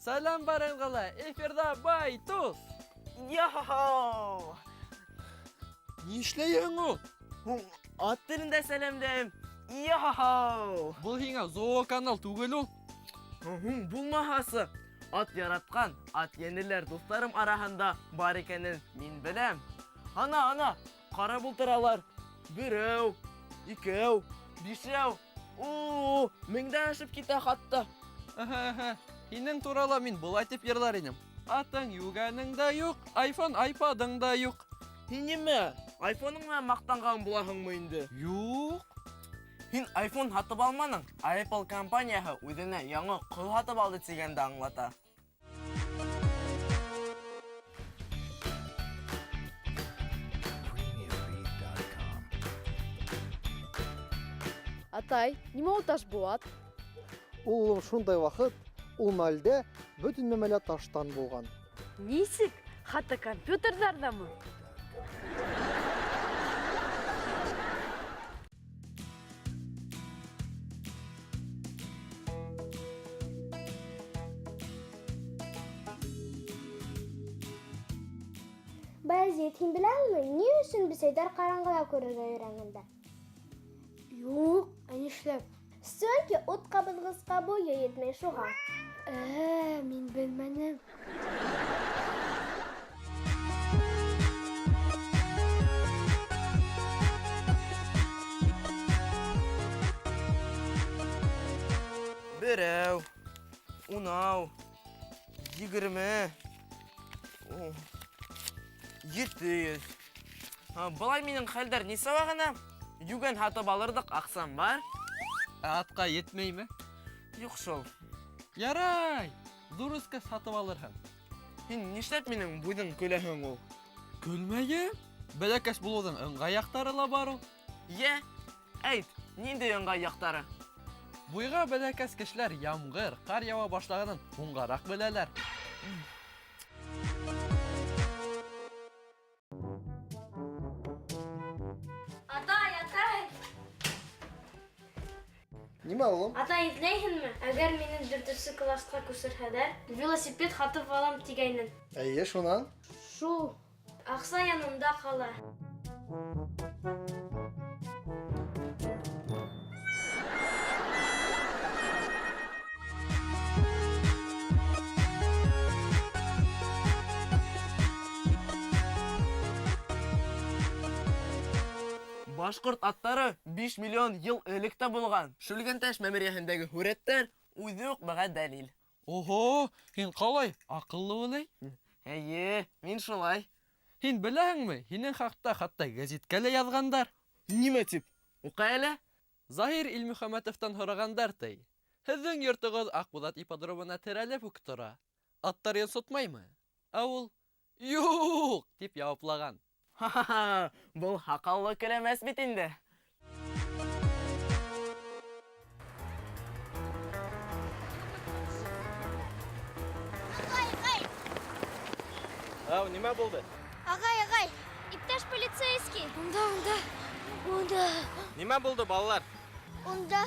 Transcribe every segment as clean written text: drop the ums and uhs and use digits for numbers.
Салам барыңғыла, эфирда Байтус. Йо-хо-хо! Не эшләйһең ул? Ат телендә сәләмдәм. Йо-хо-хо! Бұл һиңа зооканал түгел ул. Булмаһасы. Ат яраткан, ат янеләр дусларым араһында бар икәнен мин беләм. Ана, карап утыралар. Берәү, икәү, бишәү. Меңдән ашып китә хатта. Һинең турала мин булай тип йырлар инем. Атың юганың да юк, iPhone, iPadың да юк. Һин нимә? iPhone-ыңа мактанган булаһыңмы инде? Юк. Һин iPhone һатып алманың. Apple компанияһы үзенә яңа кыл һатып алды дигәнде аңлата. Атай, нимә ул таш булат? Улым шундай вакыт, ул мәлдә бөтен мәмәлә таштан булган. Нисек? Хатта компьютердардамы? Баязит, һин беләңме, ни өчен бесәйдәр караңгыда күрергә өйрәнгәндә? Юк, ә нишләп? Сөнки ут кабызгычка буе йетмәй шуга. Мин белмәдем. Берәү, 10, 20, 700. Былай минең хәлдәр нисава гына? Юган һатып алырдык, аксам бар. Атка етмәйме? Юк шул. Ярай. Дуруска сатып алырһың. Һин нишләп минең буйдың көләһең ул? Көлмәйем. Бәләкәс булуның ыңгай яктары ла бар ул. Әйт, нинди ыңгай яктары? Буйга бәләкәс кешеләр ямгыр, кар ява башлаганын уңгарак беләләр. Атай! Нимә улым? Атай, итләйһеңме? Әгәр мине 4-нче класска күсерһәләр, велосипед һатып алам дигәйнем. Әйе, шунан. Шул, акса янымда кала. Башкорт аттары 5 миллион ел элек тә булган. Шүлгәнташ мәмерияһендәге хүрәттәр үзе үк бага дәлил. Ого, һин калай акыллы улай? Әйе, мин шулай. Һин беләһеңме? Һинең хакта хатта гәзиткә лә язгандар. Нимә тип? Ука әле? Заһир Илмөхәммәтовтан һорагандар ти. Һеҙҙең йортоғоҙ Аҡбуҙат ипподромына терәлеп үк тора. Аттар йонсотмаймы? Ә ул «Юҡ!» тип яуаплаған. Ха-ха-ха, был һаҡаллы көләмәс бит инде. Ау, нимә булды? Агай, иптәш полицейский. Унда. Нимә булды, балалар? Унда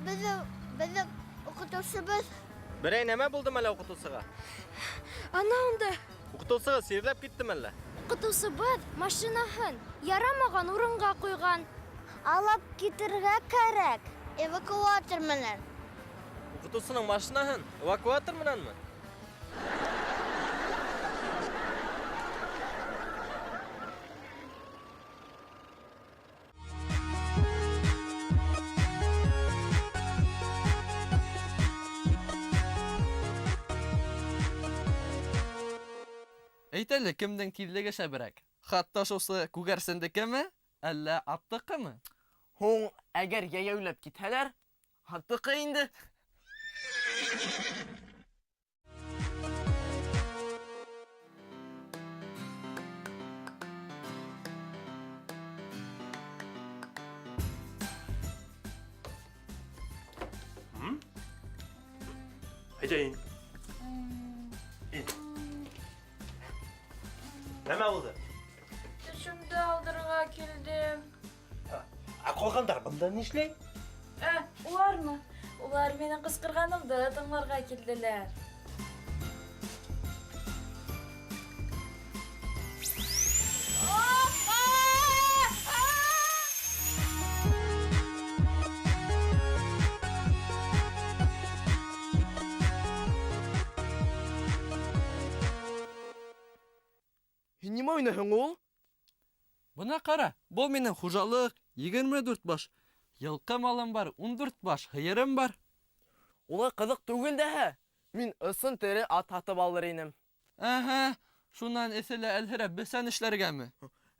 безнең укытыусыбыз. Берәй нәмә булды мәле укытыусыға? Ана унда. Укытыусыға сирләп китте мәле? Укытыусыбыз машинаһын ярамаган урынга куйган. Алып китергә кәрәк. Эвакуатор менән. Укытыусының машинаһын эвакуатор менәнме? Әйтәле, кемдең тиҙлеге шәберәк? Хатта шусы күгәрсендекеме, әллә аттыҡымы? Һуң, әгәр яяуләп китһәләр, аттыҡы инде. Әйтәйін. Нәмә булды? Төшümde aldırığa kildim. Қойғандар бында нишлей? Ular mı? Ular meni kıskırganımda tыңларға kildiler. Син нимә уйнаһың ул? Бuna қара, бұл менің хужалык, 24 баш. Йылқы малым бар, 14 баш, хыйырым бар. Улай кызык түгел дәһә. Мин ысын тере ат һатып алыр инем. Әһә, шуннан эселе әлһерәп бесән эшләргәме?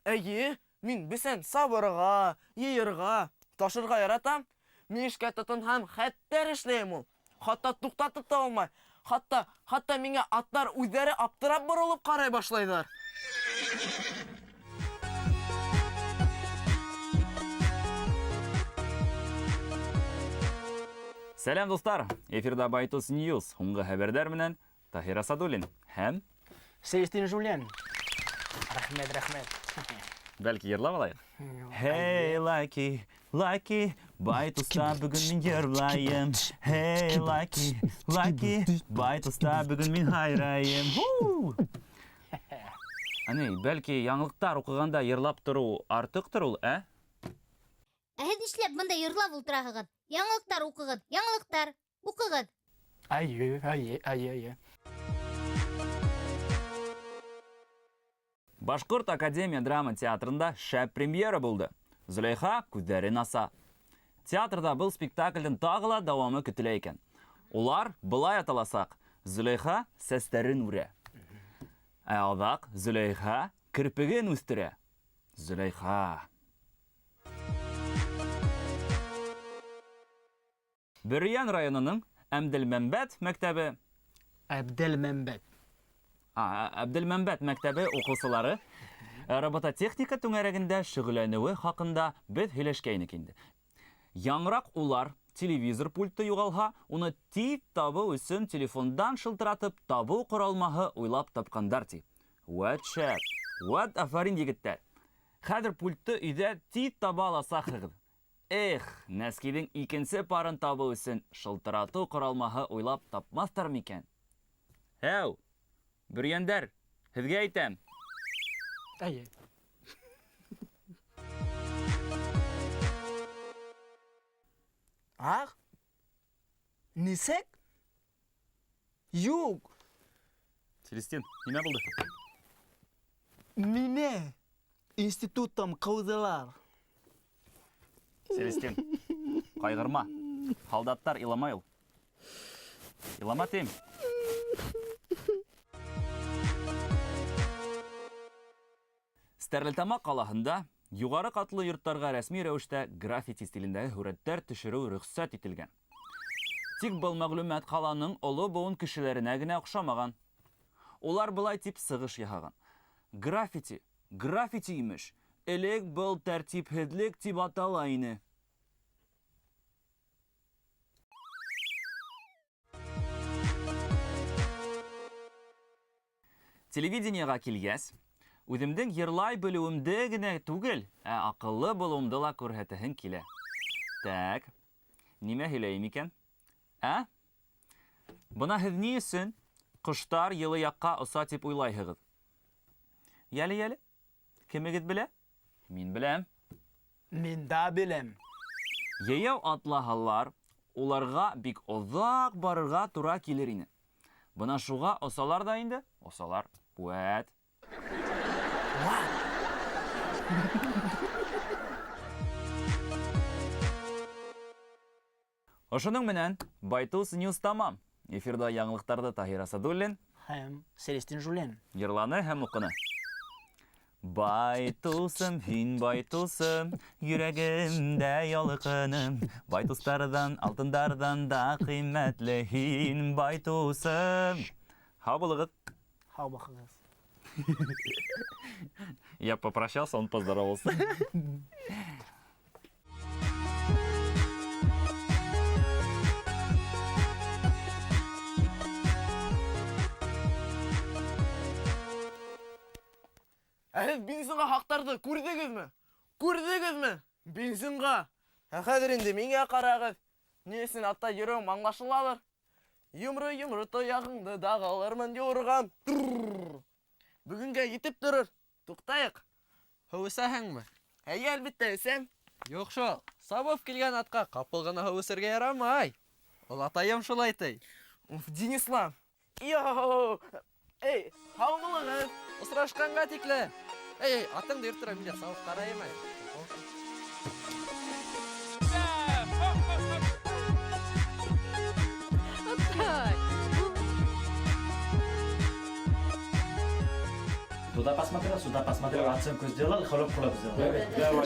Әйе, мин бесән сабырга, йыйырга, ташырга яратам. Мин эшкә тотынһам, хәттәр эшләйм ул. Хатта туктатып та алмай. Хатта миңа аттар үзләре аптырап борылып карай башлайлар. Сәлам достар, эфирда Байтус Ньюс, һуңгы хәбәрдар менән Таһир Асадуллин һәм Селестин Жулиан. Рәхмәт. бәлки йырлап алайык. Hey Lucky, Lucky, Байтуста бүген мин йырлайым. Hey Lucky, Lucky, Байтуста бүген мин хайрайым. Аны, бәлки яңлыктар укыганда йырлап тору артыктыр ул, ә? Һез нишләп монда йырлап ултыраһыгыз? Яңлыктар укыгыз, яңлыктар укыгыз. Айе. Башкорт Академия драма театрында шәп премьера булды. Зөләйха күҙҙәрен аса. Театрда был спектакльдең тагыла дауамы көтөлә икән. Улар былай аталасаҡ: Зөләйха сәстәрен үрә. Ә аҙаҡ Зөләйха кирпеген үҫтерә. Зөләйха. Бөрйән районының Әбделмәмбәт мәктәбе Әбделмәмбәт. Әбделмәмбәт мәктәбе уҡыусылары робототехника түңәрәгендә шөғөлләнеүе хаҡында беҙ һөйләшкәйнек инде. Яңыраҡ улар телевизор пульты юғалһа, уны тип табыу өсөн телефондан шылтыратып табыу ҡоралмаһы уйлап тапҡандар ти. Вәт шәп, вәт афарин егеттәр. Хәҙер пультты өйҙә тип таба аласаҡһығыҙ. Эх, нәскиҙең икенсе парын табыу өсөн шылтыратыу ҡоралмаһы уйлап тапмаҫтар микән? Һәү, бөрйәндәр, һеҙгә әйтәм. Айе. Ах? Нисек? Юк, Селестин, нимә булды? мине институттан ҡыуҙылар. Селестин, ҡайғырма. Һалдаттар иламай ул. Илама тим. Стәрлетамаҡ ҡалаһында юғары ҡатлы йорттарға рәсми рәүештә граффити стилендәге һүрәттәр төшөрөү рөхсәт ителгән. Тик был мәғлүмәт ҡаланың оло быуын кешеләренә генә оҡшамаған. Улар былай тип сығыш яһаған: граффити имеш. Элек был тәртипһеҙлек тип атала ине. Телевидениеға килгәс, үҙемдең йырлай белеүемде генә түгел, ә аҡыллы булыуымды ла күрһәтәһең килә. Так, нимә һөйләйем икән? Бына һеҙ ни өсөн ҡоштар йылы яҡҡа оса тип уйлайһығыҙ? Йәле, кемегеҙ белә? Мин беләм. Мин да беләм. Йәйәү атлаһалар, уларға бик оҙаҡ барырға тура килер ине. Бына шуға осалар да инде? Осалар. Вәт. Ошоның менән Байтус Ньюс тамам. Эфирда яңылыҡтарҙы Таһир Асадуллин Һәм Селестин Жулиан. йырланы һәм уҡыны. Байтусым, һин байтусым, йөрәгемдә ялыҡыным. Байтустарҙан, алтындарҙан да ҡиммәтле һин байтусым. Һау булығыҙ. Һау бахығыҙ. Я попрощался, он поздоровался. Һеҙ бензинға һаҡтарҙы күрҙегеҙме? Бензинға. Хәҙер инде миңә ҡарағыҙ. Ни өсөн атта йөрөүем аңлашылалыр. Йомро тояғыңды дағалырмын юрғам. Бөгөнгә етеп торор. Туҡтайыҡ. Һыу эсәһеңме? Әйе, әлбиттә, эсәм. Юҡ шул, сабып килгән атҡа ҡапыл ғына һыу эсергә ярамай. Ул атайым шулай ти. Денислам. Йоу! Эй, һау булыгыз. Осрашканга тикле. Эй, атыңды йөрттерә мине савыт карайым әле. Аттай! Туда посмотрел, сюда посмотрел, оценку сделал, хлоп сделал.